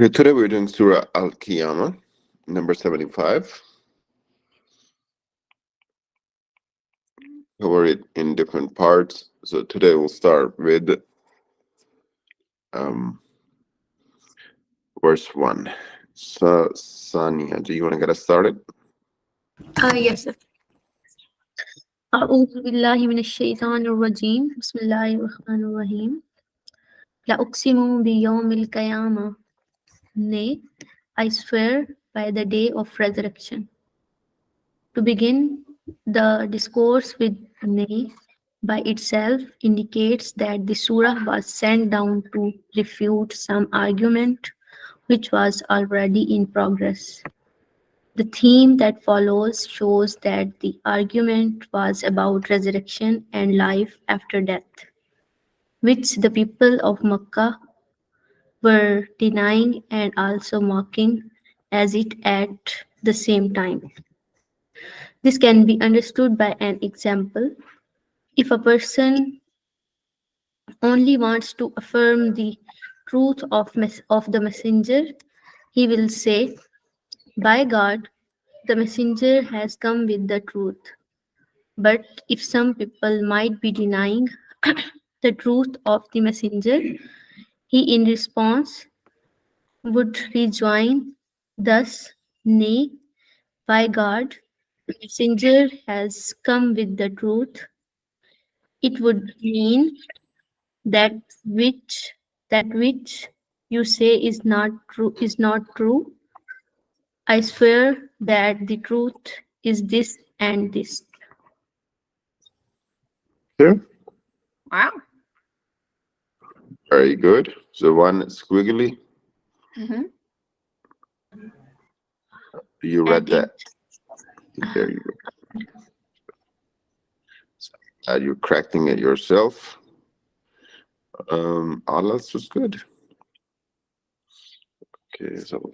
Okay, today we're doing Surah Al-Qiyamah, number 75. Cover it in different parts. So today we'll start with verse 1. So, Sania, do you want to get us started? Yes, sir. أعوذ بالله من الشيطان الرجيم بسم الله الرحمن الرحيم لأقسم بيوم القيامة. Nay, I swear by the day of resurrection. To begin, the discourse with nay by itself indicates that the surah was sent down to refute some argument which was already in progress. The theme that follows shows that the argument was about resurrection and life after death, which the people of Makkah were denying and also mocking as it at the same time. This can be understood by an example. If a person only wants to affirm the truth of the messenger, he will say, "By God, the messenger has come with the truth." But if some people might be denying the truth of the messenger, he in response would rejoin, "Thus, nay, by God, the messenger has come with the truth." It would mean that which you say is not true. I swear that the truth is this and this. Here. Wow. Very good. So one squiggly. Mm-hmm. You read that. There you go. You're correcting it yourself. All else was good. Okay, so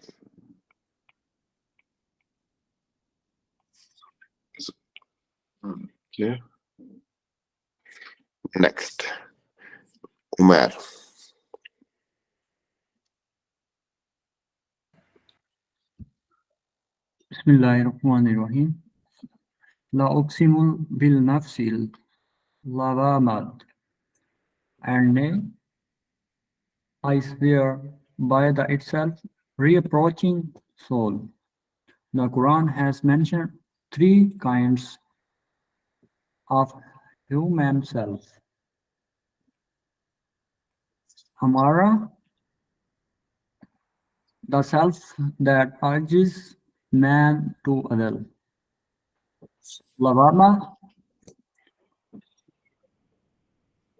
okay. Next, Umar. Bismillahirrahmanirrahim. La uqsimu bil nafsil lawamad. And nay, I swear by the itself reapproaching soul. The Quran has mentioned three kinds of human self. Amara, the self that urges man to other. Lawama,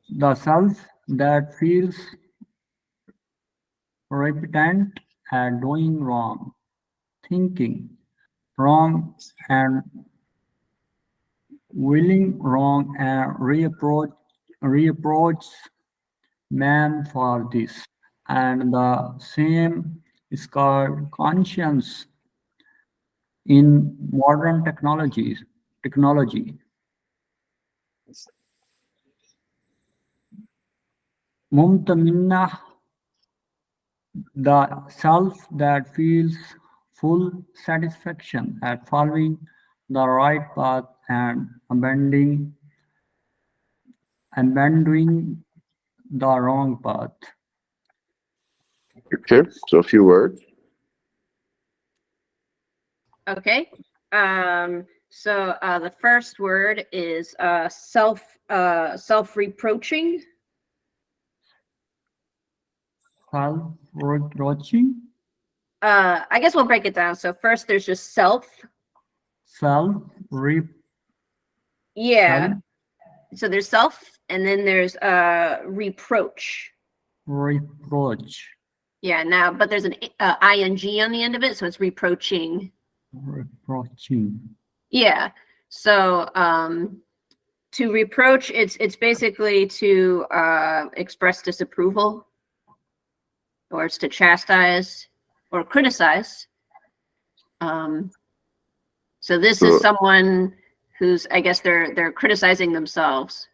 the self that feels repentant at doing wrong, thinking wrong and willing wrong, and reapproach man for this. And the same is called conscience in modern technology. Mumtaminna, the self that feels full satisfaction at following the right path and abandoning the wrong path. Okay, so a few words. Okay. So the first word is self-reproaching. Self-reproaching. I guess we'll break it down. So first there's just self. Yeah. So there's self, and then there's reproach. Reproach. Yeah. Now, but there's an ing on the end of it, so it's reproaching. Reproaching. Yeah. So to reproach, it's basically to express disapproval, or it's to chastise or criticize. So this is someone who's, I guess they're criticizing themselves.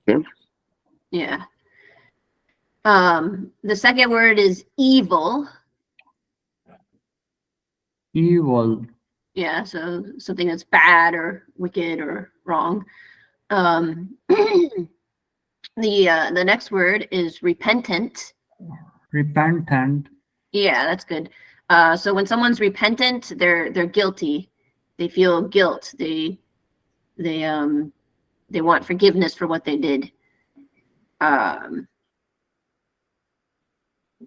Okay. Yeah. The second word is evil. Evil. Yeah, so something that's bad or wicked or wrong. The next word is repentant. Repentant. Yeah, that's good. So when someone's repentant, they're guilty. They feel guilt. They want forgiveness for what they did. The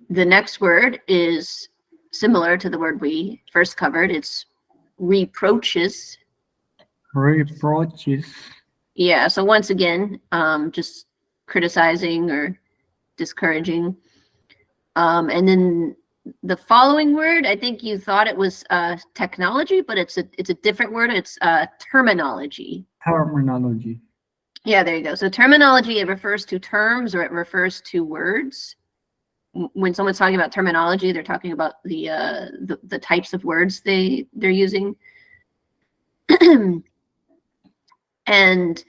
next word is similar to the word we first covered. It's reproaches. Reproaches. Yeah, so once again, just criticizing or discouraging. And then the following word, I think you thought it was technology, but it's a different word. It's terminology. Terminology. Yeah, there you go. So terminology, it refers to terms or it refers to words. When someone's talking about terminology, they're talking about the types of words they're using. And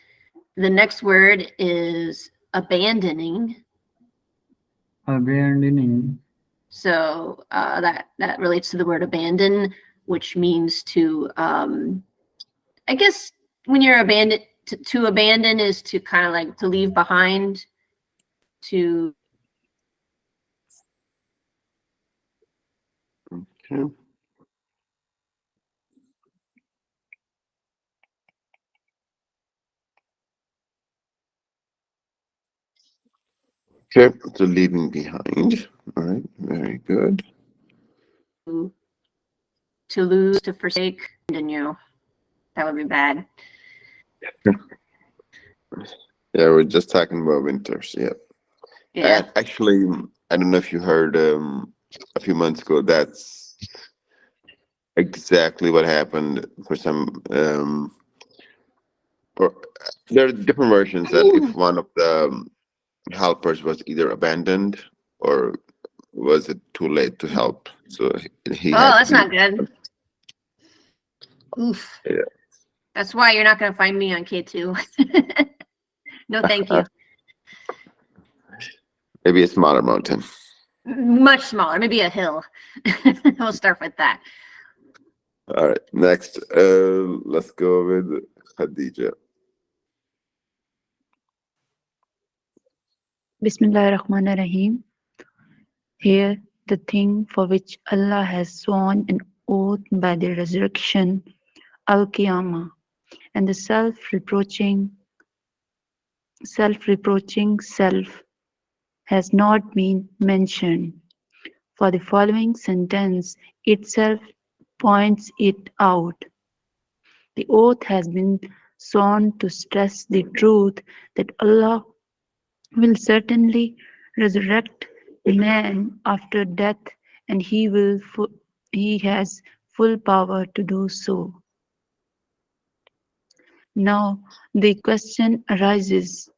the next word is abandoning. Abandoning. So that relates to the word abandon, which means to, I guess when you're abandoned, to abandon is to kind of like to leave behind, to. Okay. Okay, so leaving behind. All right, very good. To lose, to forsake, and that would be bad. Yeah, we're just talking about winters. Yeah. Yeah. Actually, I don't know if you heard a few months ago. That's exactly what happened for some. Or there are different versions that if one of the helpers was either abandoned or was it too late to help, so he Oh, had to that's be. not good. Oof. Yeah. That's why you're not going to find me on K2. No, thank you. Maybe a smaller mountain. Much smaller, maybe a hill. We'll start with that. All right, next, let's go with Khadija. Bismillahirrahmanirrahim. Here, the thing for which Allah has sworn an oath by the resurrection, Al-Qiyamah, and the self-reproaching self has not been mentioned, for the following sentence itself points it out. The oath has been sworn to stress the truth that Allah will certainly resurrect man after death, and he has full power to do so. Now the question arises,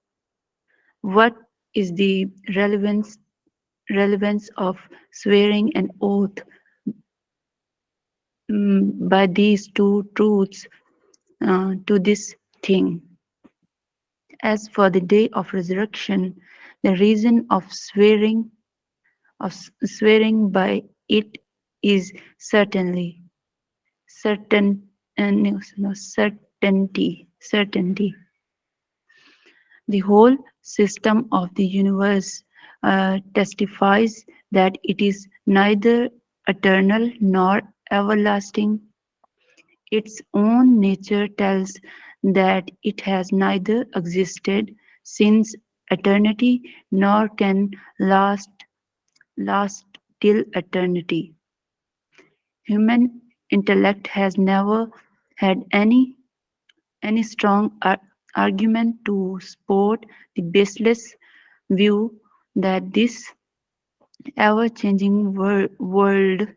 what is the relevance of swearing an oath by these two truths to this thing? As for the day of resurrection, the reason of swearing by it is certainty. The whole system of the universe testifies that it is neither eternal nor everlasting. Its own nature tells that it has neither existed since eternity nor can last till eternity. Human intellect has never had any strong argument to support the baseless view that this ever-changing world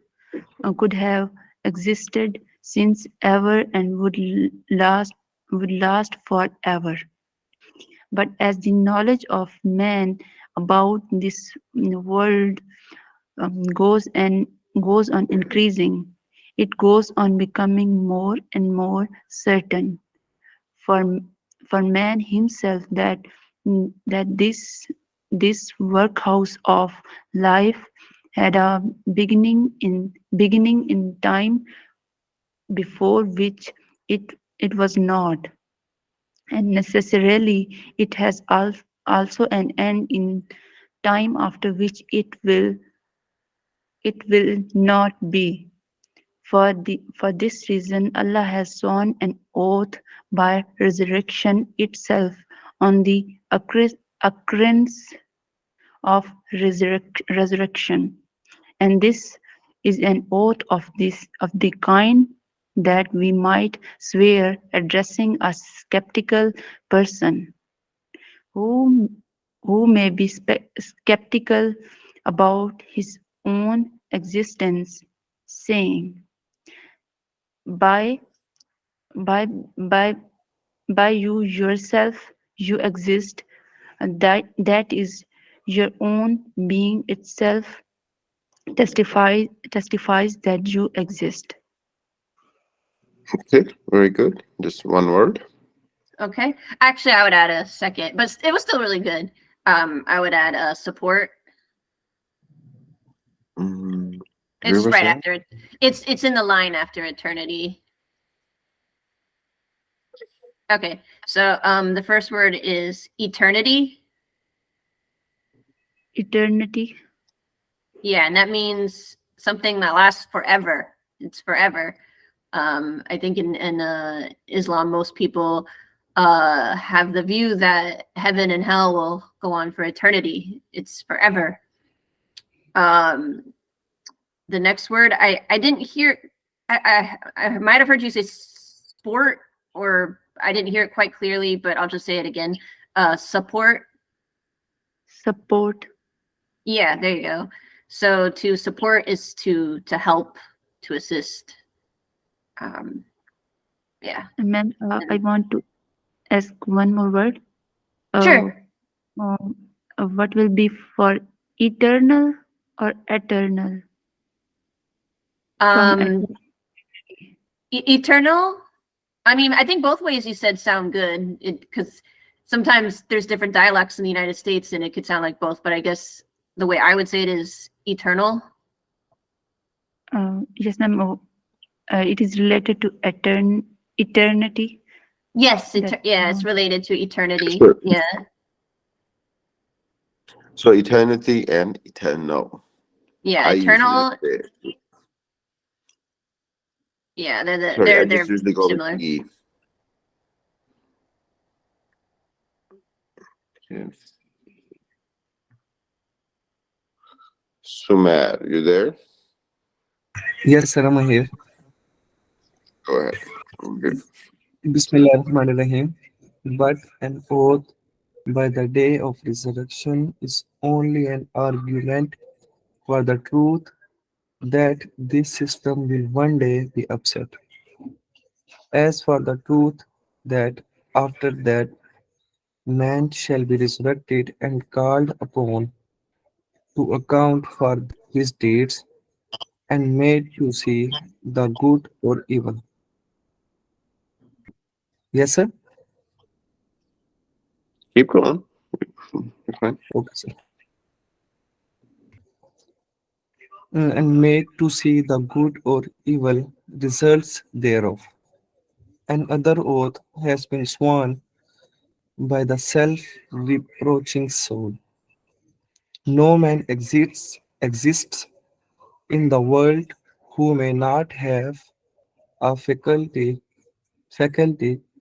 could have existed since ever and would last forever. But as the knowledge of man about this world goes on increasing, it goes on becoming more and more certain for man himself that this this workhouse of life had a beginning in time before which it was not, and necessarily it has also an end in time after which it will not be. For this reason, Allah has sworn an oath by resurrection itself on the occurrence of resurrection, and this is an oath of the kind that we might swear addressing a skeptical person who who may be skeptical about his own existence, saying, by by by by you yourself you exist, and that is your own being itself testifies that you exist. Okay, very good. Just one word. Okay. Actually, I would add a second, but it was still really good. I would add support. Mm, It's right Riverside. after it. It's in the line after eternity. Okay. So the first word is eternity. Eternity. Yeah, and that means something that lasts forever. It's forever. I think in Islam, most people have the view that heaven and hell will go on for eternity. It's forever. Um, the next word, I didn't hear. I might have heard you say sport, or I didn't hear it quite clearly, but I'll just say it again. Support. Support. Yeah, there you go. So to support is to help, to assist. Um, yeah. And then I want to ask one more word. Uh, Sure. um, what will be for eternal or eternal from Um, eternal. I mean, I think both ways you said sound good because sometimes there's different dialects in the United States and it could sound like both, but I guess the way I would say it is eternal. yes, ma'am. It is related to eternity. Yes, That yeah, it's related to eternity. Sure. Yeah, So eternity and eternal. yeah, I usually eternal. say, Yeah, sorry, I just they're usually go with similar. E. Yes. Sumer, you there? Yes, sir, I'm here. Go ahead. Okay. Bismillahirrahmanirrahim. But an oath by the day of resurrection is only an argument for the truth that this system will one day be upset. As for the truth that after that man shall be resurrected and called upon to account for his deeds and made to see the good or evil. Yes, sir? Keep going. You're fine. Okay, sir. And made to see the good or evil results thereof. Another oath has been sworn by the self-reproaching soul. No man exists in the world who may not have a faculty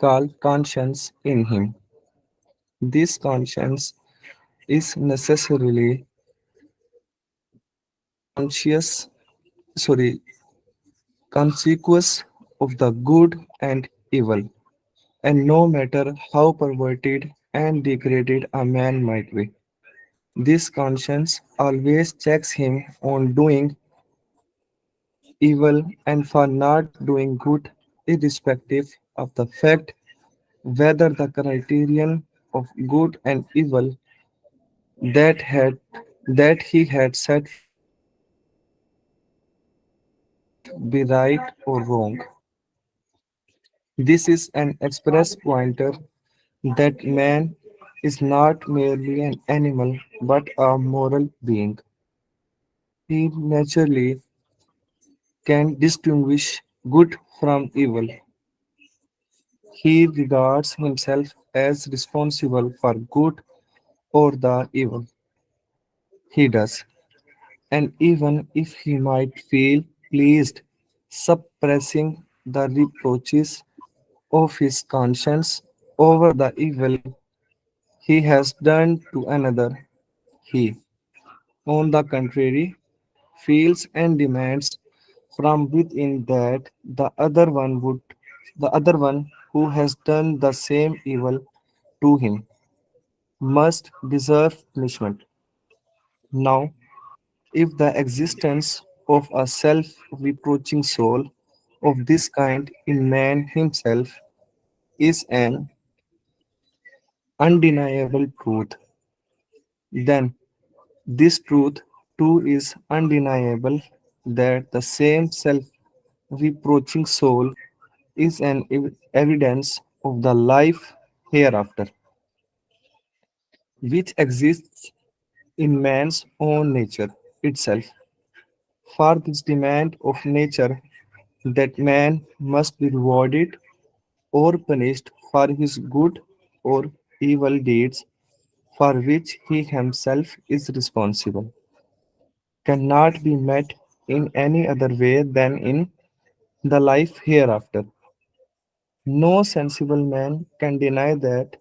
called conscience in him. This conscience is necessarily conscious, sorry, consequence of the good and evil. And no matter how perverted and degraded a man might be, this conscience always checks him on doing evil and for not doing good, irrespective of the fact whether the criterion of good and evil that had that he had set forth might be right or wrong. This is an express pointer that man is not merely an animal but a moral being. He naturally can distinguish good from evil. He regards himself as responsible for good or the evil he does, and even if he might feel pleased suppressing the reproaches of his conscience over the evil he has done to another, he, on the contrary, feels and demands from within that the other one who has done the same evil to him must deserve punishment. Now, if the existence of a self-reproaching soul of this kind in man himself is an undeniable truth, then this truth too is undeniable that the same self-reproaching soul is an evidence of the life hereafter, which exists in man's own nature itself. For this demand of nature that man must be rewarded or punished for his good or evil deeds for which he himself is responsible, cannot be met in any other way than in the life hereafter. No sensible man can deny that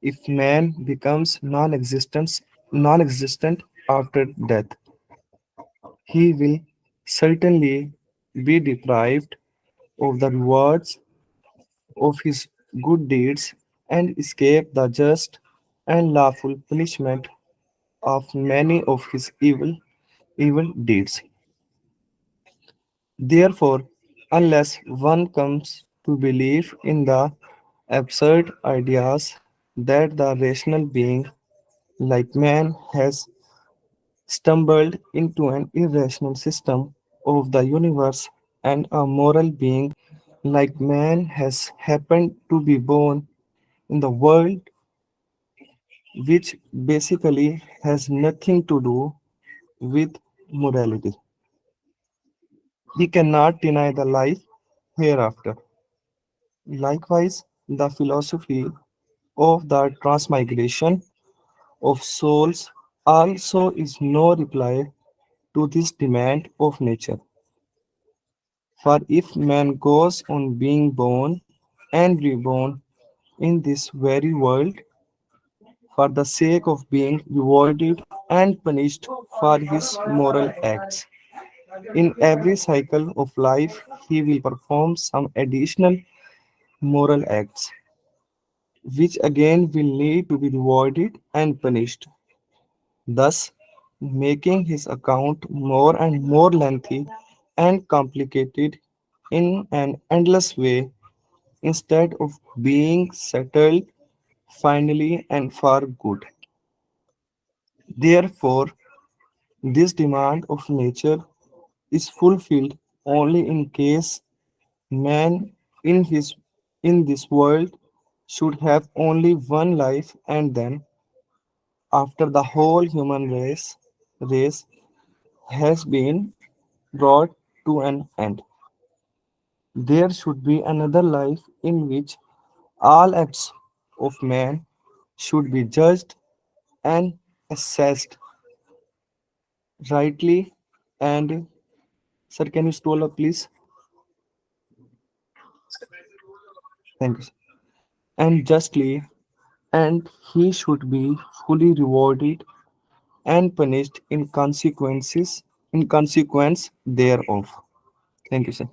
if man becomes non-existent after death, he will certainly be deprived of the rewards of his good deeds and escape the just and lawful punishment of many of his evil deeds. Therefore, unless one comes to believe in the absurd ideas that the rational being like man has stumbled into an irrational system of the universe and a moral being like man has happened to be born in the world which basically has nothing to do with morality. He cannot deny the life hereafter. Likewise, the philosophy of the transmigration of souls also is no reply to this demand of nature. For if man goes on being born and reborn in this very world for the sake of being rewarded and punished for his moral acts, in every cycle of life he will perform some additional moral acts, which again will need to be rewarded and punished, thus making his account more and more lengthy and complicated in an endless way instead of being settled finally and for good. Therefore, this demand of nature is fulfilled only in case man in this world should have only one life, and then after the whole human race has been brought to an end, there should be another life in which all acts of man should be judged and assessed rightly. And sir, can you scroll up, please? Thank you, sir. And justly, and he should be fully rewarded and punished in consequence thereof. Thank you, sir.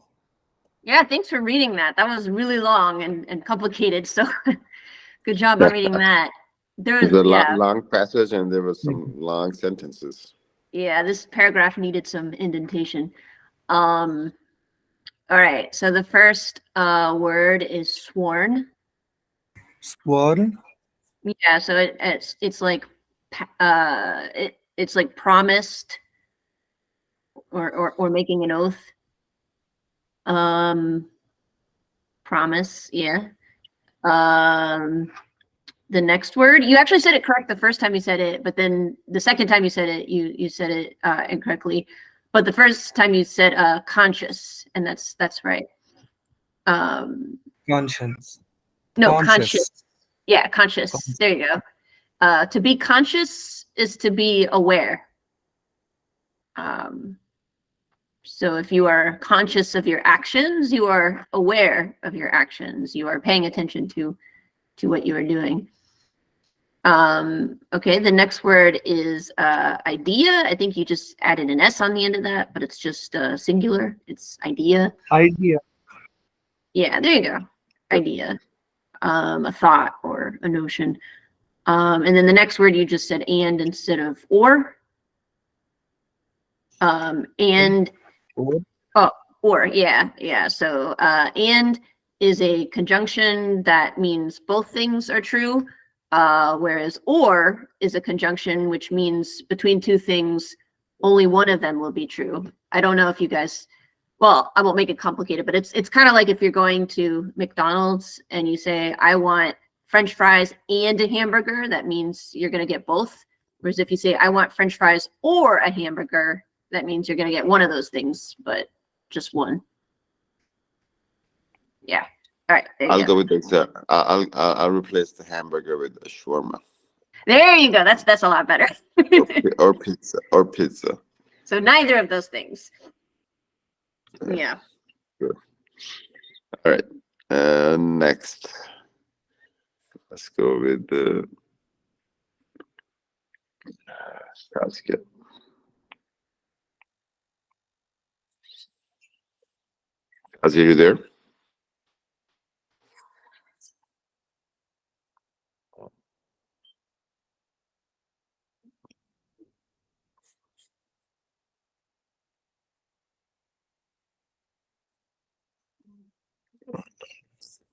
Yeah, thanks for reading that. That was really long and complicated. So good job on reading that. There It was, was a yeah, long passage, and there was Thank some you. long sentences. yeah, this paragraph needed some indentation. Um, all right. So the first word is sworn. Sworn, Yeah, so it's like it's like promised or making an oath. Um, promise, yeah. Um, the next word. You actually said it correct the first time you said it, but then the second time you said it, you said it incorrectly. But the first time you said conscious, and that's right. Conscience. No, Conscious. conscious. Yeah, conscious. There you go. To be conscious is to be aware. So if you are conscious of your actions, you are aware of your actions. You are paying attention to what you are doing. Okay, the next word is idea. I think you just added an S on the end of that, but it's just singular. It's idea. Idea. Yeah, there you go. Idea. A thought or a notion. And then the next word you just said and instead of or. And or yeah. So and is a conjunction that means both things are true. Whereas or is a conjunction which means between two things, only one of them will be true. I don't know if you guys, well, I won't make it complicated, but it's kind of like if you're going to McDonald's and you say, I want French fries and a hamburger, that means you're going to get both. Whereas if you say, I want French fries or a hamburger, that means you're going to get one of those things, but just one. Yeah. All right. There you I'll go. go with this. I'll replace the hamburger with a shawarma There you go. That's a lot better. or pizza. So neither of those things. Yeah. Good. All right. Next, let's go with the basket. Are you there?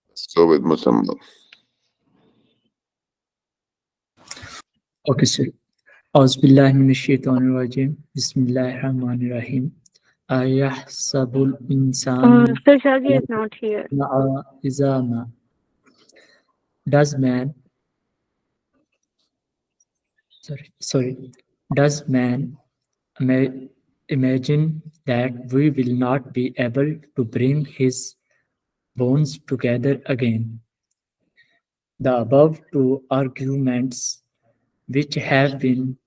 Let's go with Musamma. Okay, sir. أعوذ بالله من الشيطان الرجيم بسم الله الرحمن الرحيم أيحسب الإنسان Sir Shadi is not here. إذا ما does man does man imagine that we will not be able to bring his bones together again? The above two arguments, which have been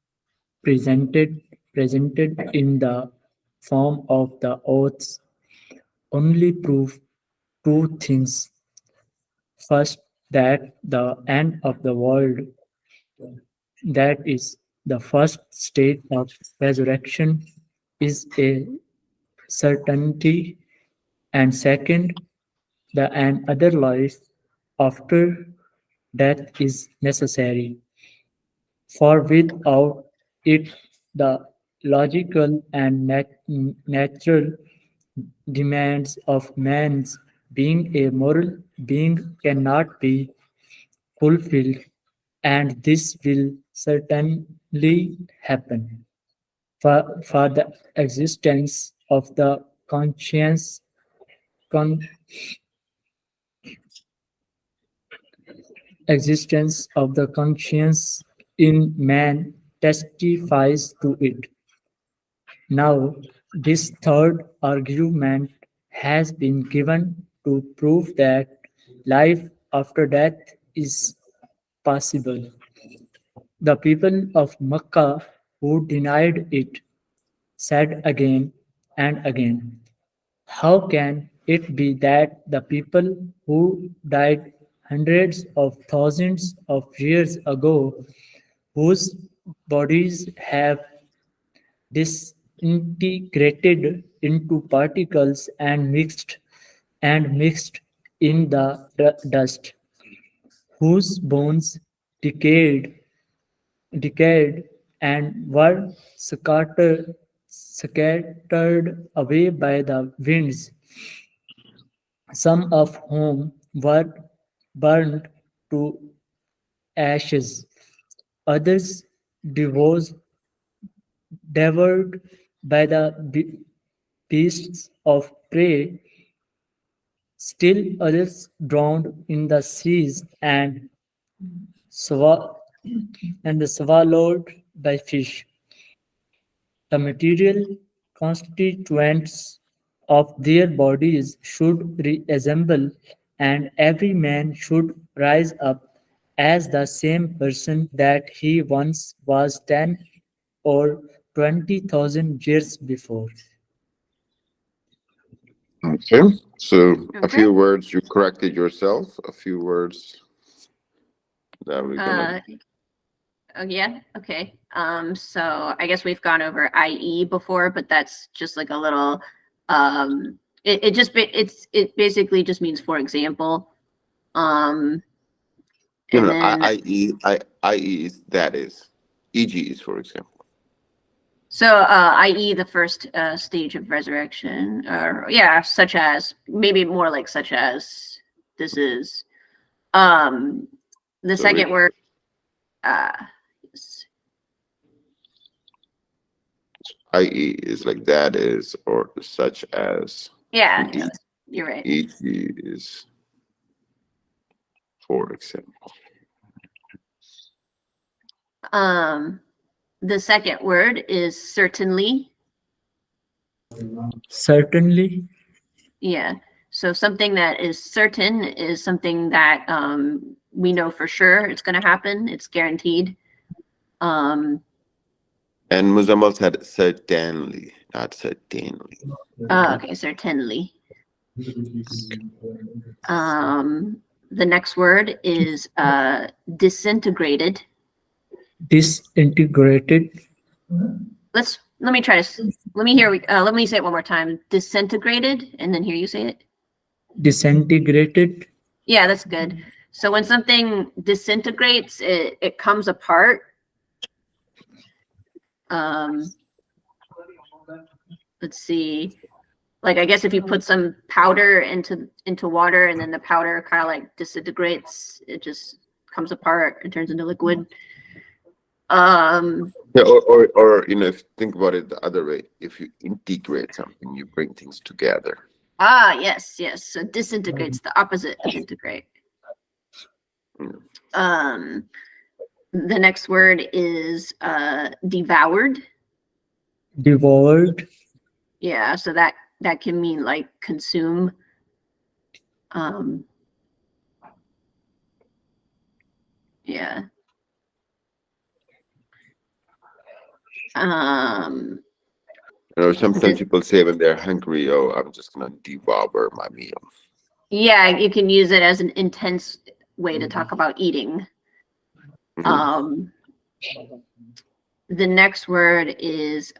presented in the form of the oaths, only prove two things. First, that the end of the world, that is, the first state of resurrection, is a certainty, and second, an other life after death is necessary. For without it, the logical and natural demands of man's being a moral being cannot be fulfilled, and this will certainly happen. For the existence of the con- existence of the conscience in man testifies to it. Now, this third argument has been given to prove that life after death is possible. The people of Makkah who denied it said again and again, how can it be that the people who died hundreds of thousands of years ago, whose bodies have disintegrated into particles and mixed in the dust, whose bones decayed and were scattered away by the winds, some of whom were burned to ashes, others devoured by the beasts of prey, still others drowned in the seas, and swa- and swallowed by fish. The material constituents of their bodies should reassemble, and every man should rise up as the same person that he once was 10 or 20,000 years before. Okay. So a Okay. few words you corrected yourself. A few words that we're gonna. Oh yeah, okay. So I guess we've gone over IE before, but that's just like a little it basically just means for example. And then IE is that is. EG is for example. so IE the first stage of resurrection, or yeah, such as maybe more like such as this is the So second word uh IE is like that is or such as. yeah, And you're right. EG is for example. The second word is certainly. Certainly, Yeah. So something that is certain is something that we know for sure it's going to happen. It's guaranteed. And Muzammil said certainly, not certainly. Okay, certainly. The next word is disintegrated. disintegrated, Let me try to let me hear let me say it one more time. Disintegrated, and then hear you say it. disintegrated, Yeah, that's good. So when something disintegrates, it comes apart. Let's see. Like I guess if you put some powder into water and then the powder kind of like disintegrates, it just comes apart and turns into liquid. Yeah, or you know, if you think about it the other way, if you integrate something, you bring things together. Yes. So disintegrates, the opposite of integrate. The next word is devoured. devoured, Yeah, so that can mean like consume. Yeah. You know, sometimes people say when they're hungry, "Oh, I'm just gonna devour my meal." Yeah, you can use it as an intense way to talk about eating. Mhm. The next word is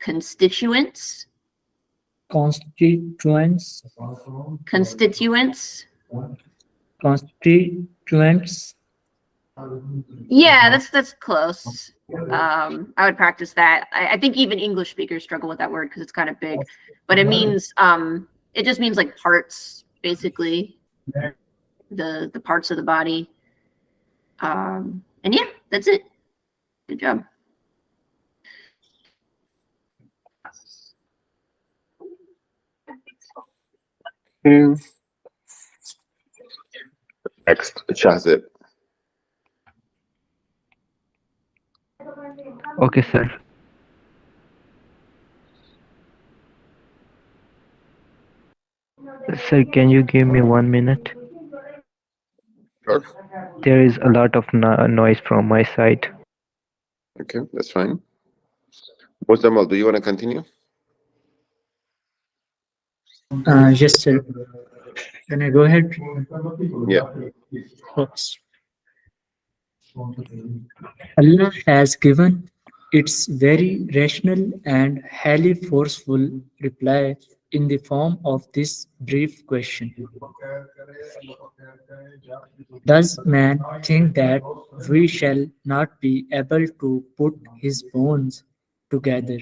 constituents. constituents, Constituents. constituents, Yeah, that's close. I would practice that. I think even English speakers struggle with that word because it's kind of big, but it means it just means like parts, basically, the parts of the body. And yeah, that's it. Good job. Next, Shahzid. Okay, sir. Sir, can you give me 1 minute? Sure. There is a lot of noise from my side. Okay, that's fine. Muzammil, do you want to continue? yes, sir. Can I go ahead? Yeah. Yes. Allah has given its very rational and highly forceful reply in the form of this brief question. Does man think that we shall not be able to put his bones together?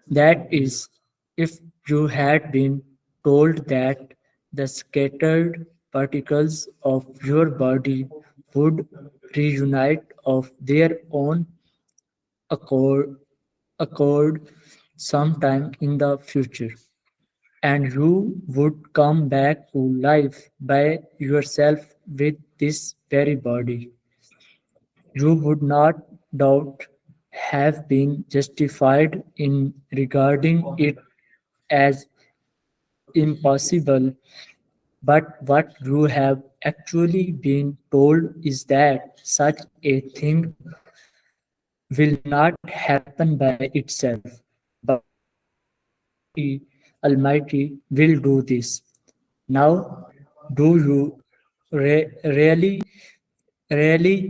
That is, if you had been told that the scattered particles of your body would reunite of their own accord, accord sometime in the future, and you would come back to life by yourself with this very body. you would not doubt have been justified in regarding it as impossible, but what you have actually been told is that such a thing will not happen by itself, but Almighty will do this. Now, do you really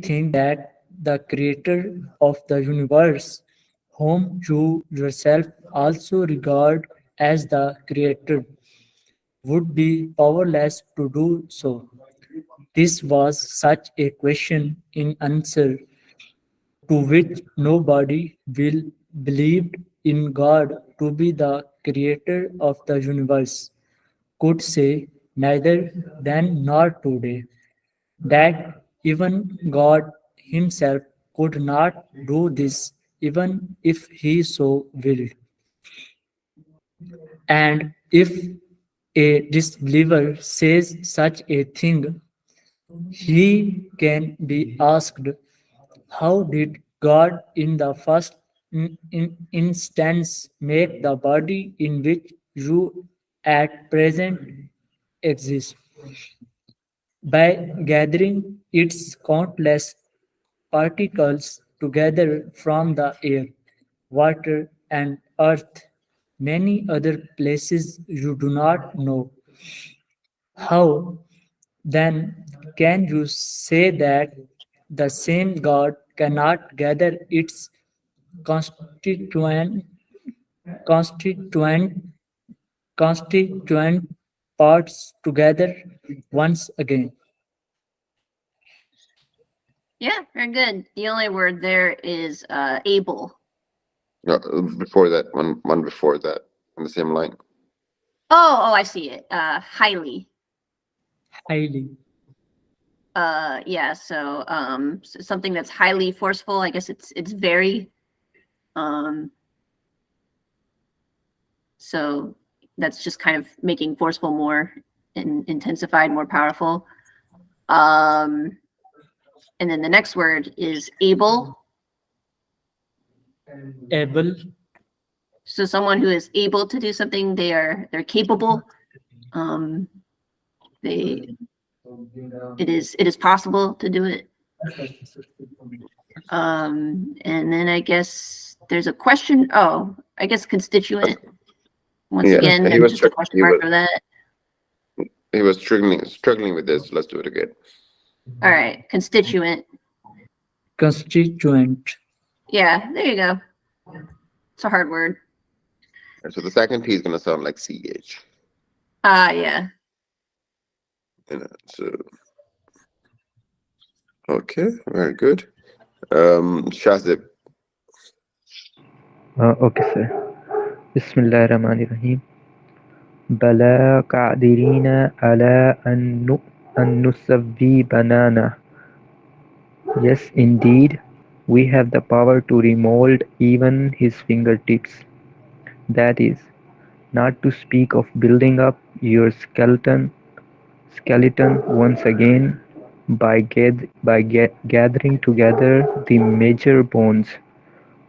think that the creator of the universe, whom you yourself also regard as the creator, would be powerless to do so? This was such a question in answer to which nobody will believed in God to be the creator of the universe could say neither then nor today, that even God himself could not do this even if he so willed. And if a disbeliever says such a thing, he can be asked, how did God in the first instance make the body in which you at present exist? By gathering its countless particles together from the air, water, and earth, many other places you do not know. How then can you say that the same God cannot gather its constituent constituent constituent parts together once again? Yeah, very good. The only word there is able. Before that, one before that, on the same line. Oh, I see it. Highly. Highly. Yeah, so something that's highly forceful, I guess it's very so that's just kind of making forceful more intensified, more powerful. And then the next word is able. Able. So someone who is able to do something, they're capable. It is possible to do it. And then I guess there's a question. Oh, I guess constituent. Once Yeah, again, he there's was just a question mark for that. he was struggling with this. Let's do it again. All right, constituent. Constituent. Yeah, there you go. It's a hard word. So the second T is going to sound like CH. Yeah. So okay, very good. Shazib. Okay, sir. Bismillahirrahmanirrahim. بلى قادرين على أن نسوي بنانا. Yes, indeed, we have the power to remold even his fingertips. That is, not to speak of building up your skeleton once again by gathering together the major bones.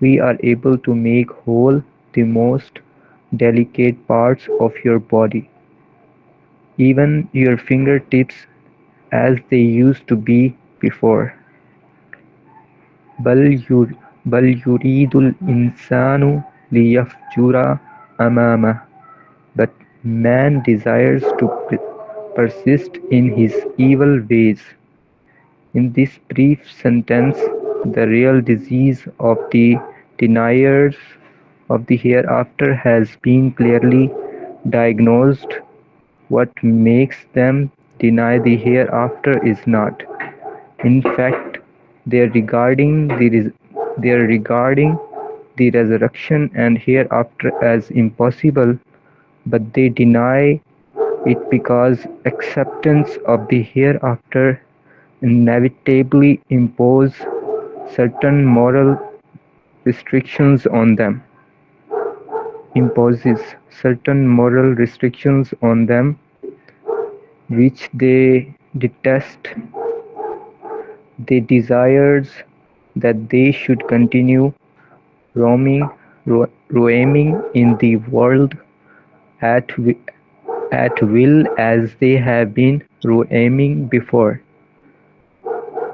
We are able to make whole the most delicate parts of your body, even your fingertips as they used to be before. بل يريد الإنسان ليفجر أمامه. But man desires to persist in his evil ways. In this brief sentence, the real disease of the deniers of the hereafter has been clearly diagnosed. What makes them deny the hereafter is not, in fact, their regarding the resurrection and hereafter as impossible, but they deny it because acceptance of the hereafter inevitably certain moral restrictions on them, imposes certain moral restrictions on them which they detest. The desires that they should continue roaming roaming in the world at at will as they have been roaming before.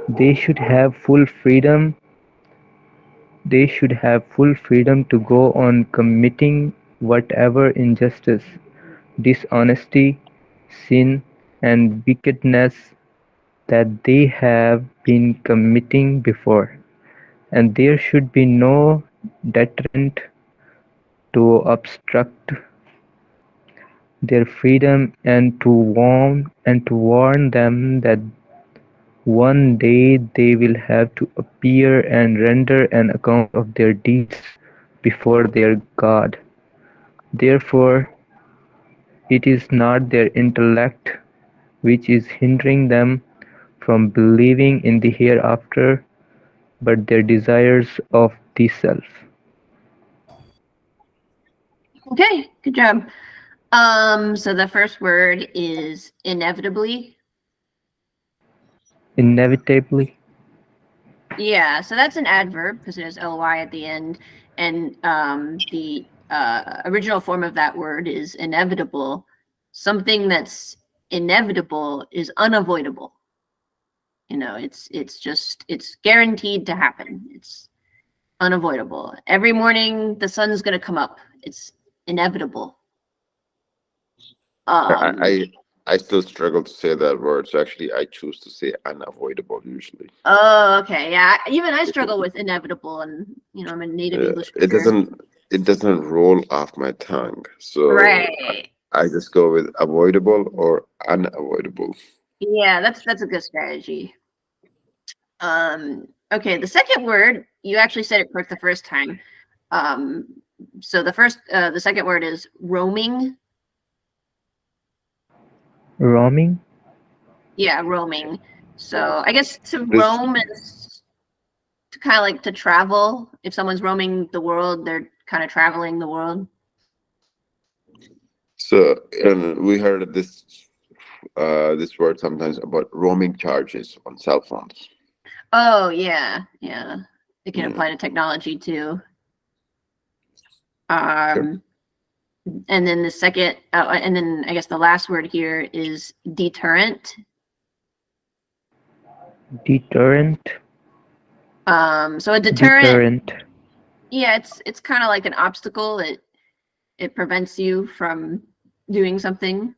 They should have full freedom They should have full freedom to go on committing whatever injustice, dishonesty, sin, and wickedness that they have been committing before, and there should be no deterrent to obstruct their freedom and to warn them that one day they will have to appear and render an account of their deeds before their God. Therefore, it is not their intellect which is hindering them from believing in the hereafter, but their desires of the self. Okay, good job. So the first word is inevitably. Inevitably, Yeah, so that's an adverb because it has ly at the end, and the original form of that word is inevitable. Something that's inevitable is unavoidable. You know, it's guaranteed to happen. It's unavoidable. Every morning the sun's gonna come up. It's inevitable. Um, I still struggle to say that word. So actually, I choose to say unavoidable usually. oh, okay, yeah. Even I struggle with inevitable, and I'm a native English It speaker. doesn't roll off my tongue. So Right. I just go with avoidable or unavoidable. Yeah, that's a good strategy. Okay, the second word, you actually said it correct the first time. So the second word is roaming. roaming, Yeah, roaming. So I guess to This roam is to kind of like to travel. If someone's roaming the world, they're kind of traveling the world. so and we heard this word sometimes about roaming charges on cell phones. Oh yeah, yeah. It can Mm, apply to technology too. sure. Um, and then and then I guess the last word here is deterrent. deterrent, So a deterrent, deterrent, yeah, it's kind of like an obstacle. It prevents you from doing something.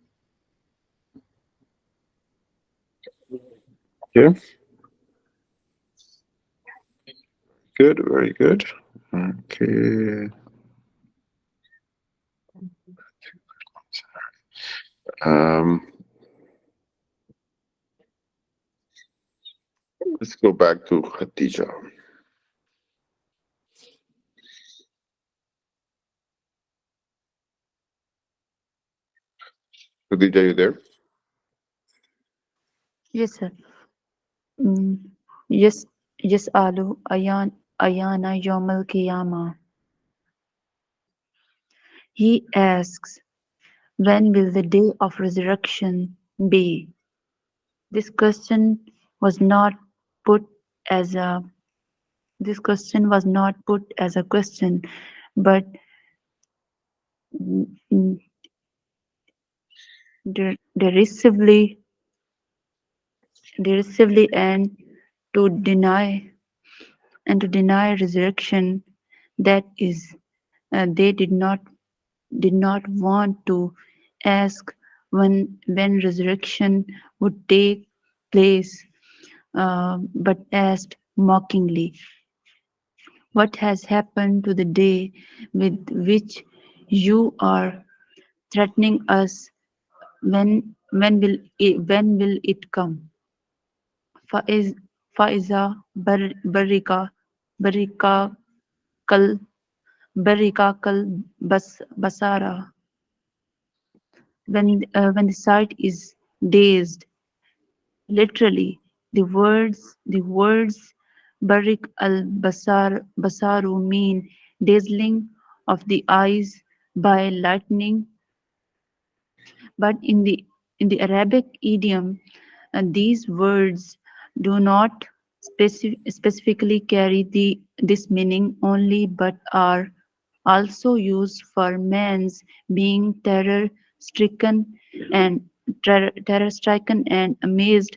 Yeah. Good. Very good. Okay. Um. Let's go back to Khadija. Khadija, you there? Yes, sir. Mm, yes, yes, Alu, Ayana Yomal Kiyama. He asks, when will the day of resurrection be? This question was not put as a this question was not put as a question, but mm, derisively, and to deny to deny resurrection. That is, they did not want to ask when resurrection would take place, but asked mockingly, "What has happened to the day with which you are threatening us? When will it come?" فإذ فإذا برق كال basara, when the sight is dazed. Literally, the words barik al-basaru mean dazzling of the eyes by lightning, but in the Arabic idiom, these words do not specifically carry this meaning only but are also used for man's being and terror-stricken and amazed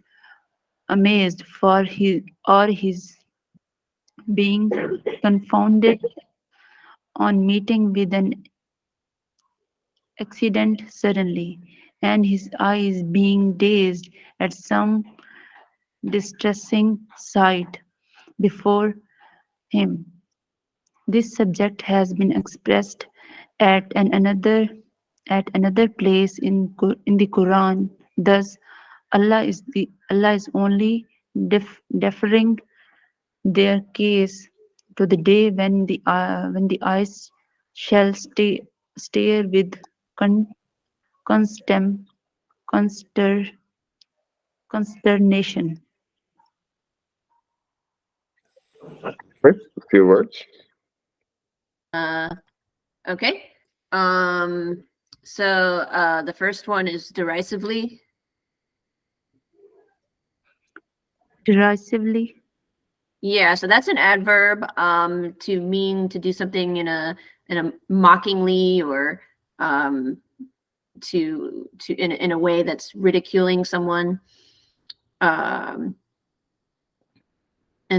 for his being confounded on meeting with an accident suddenly, and his eyes being dazed at some distressing sight before him. This subject has been expressed at another place in the Quran. Thus, Allah is only deferring their case to the day when the eyes shall stare with con, constem, conster, consternation. Right? A few words. Okay. So the first one is derisively. Derisively, Yeah, so that's an adverb to mean to do something in a mockingly or in a way that's ridiculing someone. And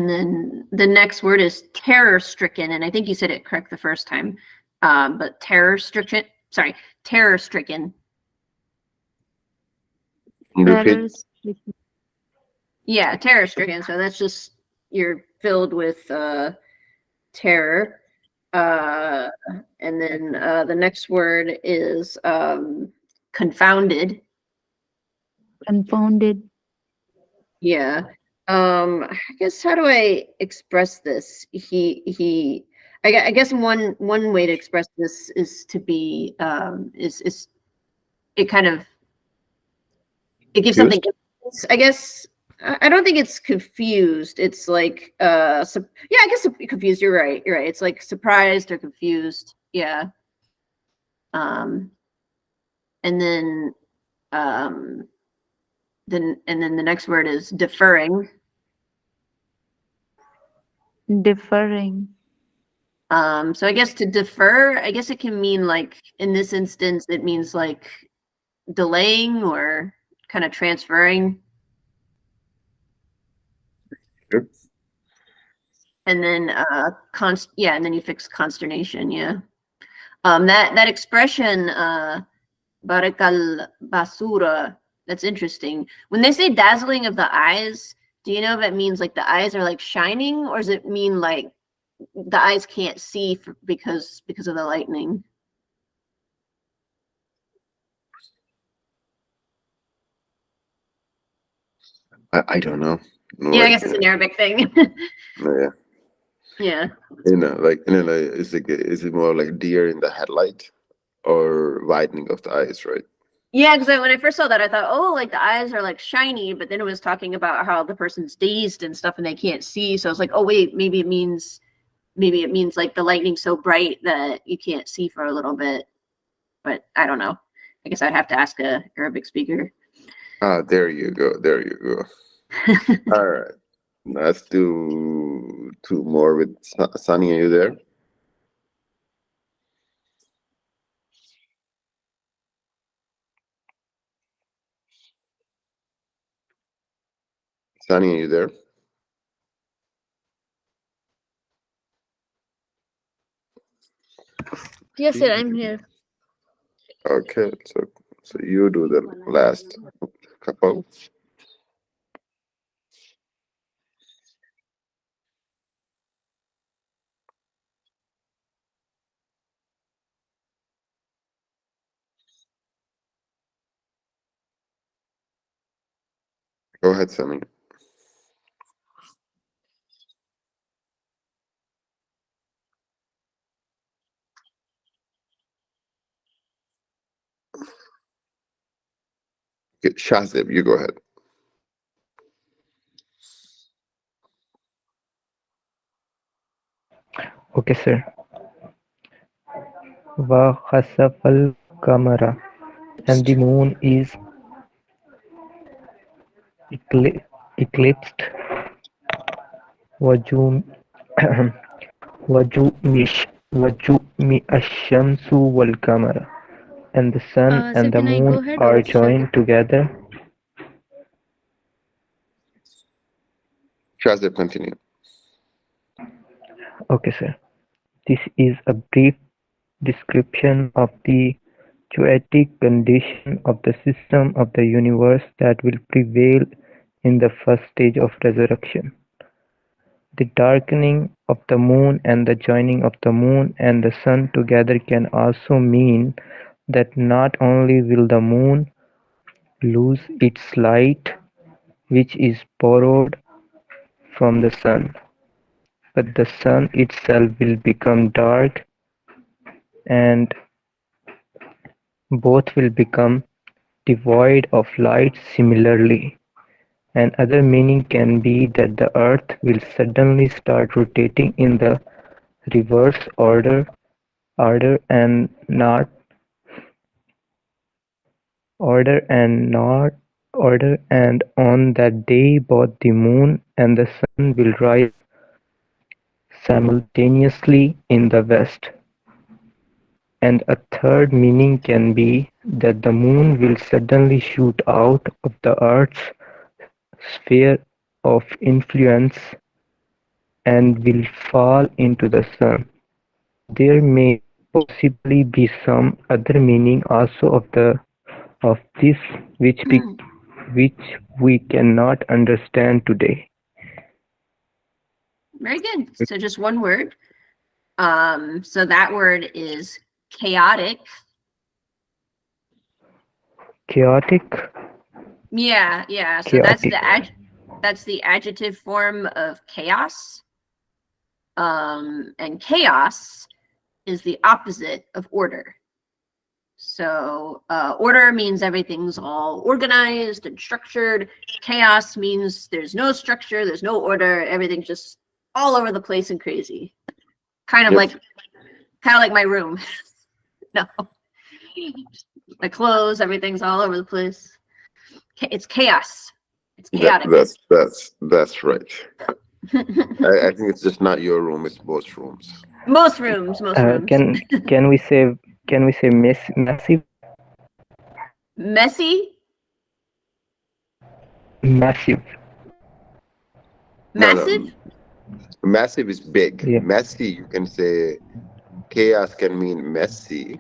then the next word is terror-stricken, and I think you said it correct the first time. But terror-stricken. Repeat. terror-stricken, Yeah, terror-stricken. So that's just you're filled with terror. And then the next word is confounded. confounded, Yeah. I guess how do I express this? I guess one way to express this is to be is it kind of it gives something. I guess I don't think it's confused. It's like yeah, I guess confused. You're right. You're right. It's like surprised or confused. Yeah. And then and then the next word is deferring. deferring, So I guess to defer, I guess it can mean like in this instance, it means like delaying or kind of transferring. Yep. And then yeah, and then you fix consternation, yeah. That expression barakal basura, that's interesting. When they say dazzling of the eyes, do you know if it means like the eyes are like shining, or does it mean like the eyes can't see because of the lightning? I don't know. Yeah, I guess it's an Arabic thing. Yeah. Yeah. Is it more like deer in the headlight or widening of the eyes, right? Yeah, because when I first saw that, I thought, oh, like the eyes are like shiny, but then it was talking about how the person's dazed and stuff and they can't see. So I was like, oh wait, maybe it means like the lightning's so bright that you can't see for a little bit. But I don't know. I guess I'd have to ask a Arabic speaker. Ah, there you go. There you go. All right. Let's do two more with Sunny. Are you there? Sunny, are you there? Yes, sir, I'm here. Okay, so you do the last couple. Go ahead, Sunny. Okay, Shazib, you go ahead. Okay, sir. وَخَسَفَ الْقَمَرَ, and the moon is eclipsed. وجوم وجمع الشمس والقمر, and the sun and the Can I go moon ahead, are or should joined together. Shazib, continue. Okay, sir. This is a brief description of the chaotic condition of the system of the universe that will prevail in the first stage of resurrection. The darkening of the moon and the joining of the moon and the sun together can also mean that not only will the moon lose its light, which is borrowed from the sun, but the sun itself will become dark, and both will become devoid of light similarly. Another meaning can be that the earth will suddenly start rotating in the reverse order and not order and not order, and on that day both the moon and the sun will rise simultaneously in the west. And a third meaning can be that the moon will suddenly shoot out of the earth's sphere of influence and will fall into the sun. There may possibly be some other meaning also of this which we cannot understand today. Very good. So just one word. So that word is chaotic. Chaotic, Yeah, yeah. So chaotic. that's the adjective form of chaos. And chaos is the opposite of order. So order means everything's all organized and structured. Chaos means there's no structure, there's no order, everything's just all over the place and crazy. Kind of Yep. like my room. No. My clothes, everything's all over the place. It's chaos. It's chaotic. That's right. I think it's just not your room; it's most rooms. Most rooms. Can we say massive? Messy? Massive. Massive? No. Massive is big. Yeah. Messy, you can say. Chaos can mean messy.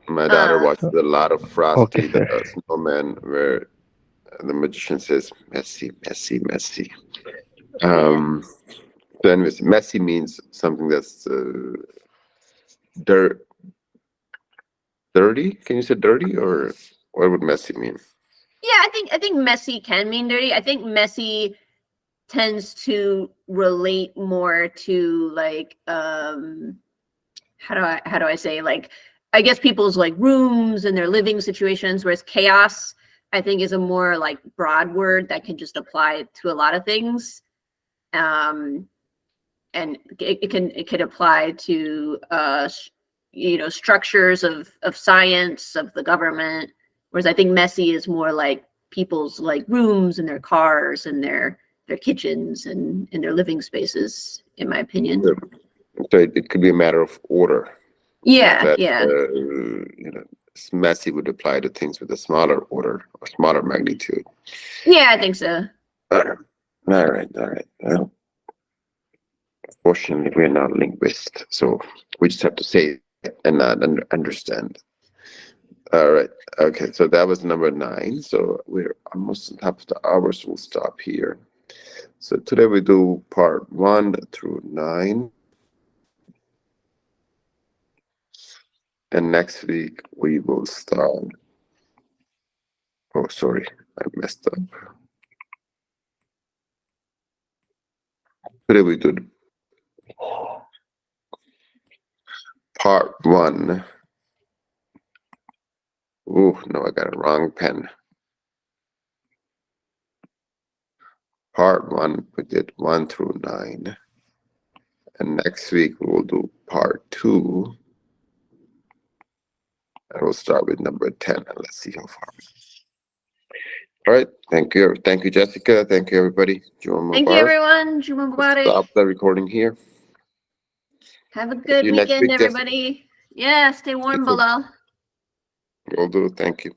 My daughter watches a lot of Frosty Okay, the sir. Snowman, where the magician says messy, messy, messy. Yeah. So anyways, messy means something that's dirty. Can you say dirty, or what would messy mean? Yeah, I think messy can mean dirty. I think messy tends to relate more to like how do I say, like, I guess people's like rooms and their living situations, whereas chaos I think is a more like broad word that can just apply to a lot of things. And it can apply to structures of science, of the government, whereas I think messy is more like people's like rooms and their cars and their kitchens and their living spaces, in my opinion. So it could be a matter of order. Yeah. Messy would apply to things with a smaller order or smaller magnitude. Yeah, I think so. All right. Well, fortunately, we're not linguists, so we just have to say it and not understand. All right. Okay. So that was number 9. So we're almost on top of the hour, so we'll stop here. So today we do part 1 through 9. And next week we will start. Oh, sorry, I messed up. Today we do part 1. Oh, no, I got a wrong pen. Part 1, we did 1 through 9. And next week we will do part 2. And we'll start with number 10, and let's see how far. All right. Thank you. Thank you, Jessica. Thank you, everybody. Juma Thank you, Mubarak. everyone. Juma Mubarak. Stop the recording here. Have a good you next weekend, week, Jessica. everybody. Yeah, stay warm, You too. Bilal. Will do. Thank you.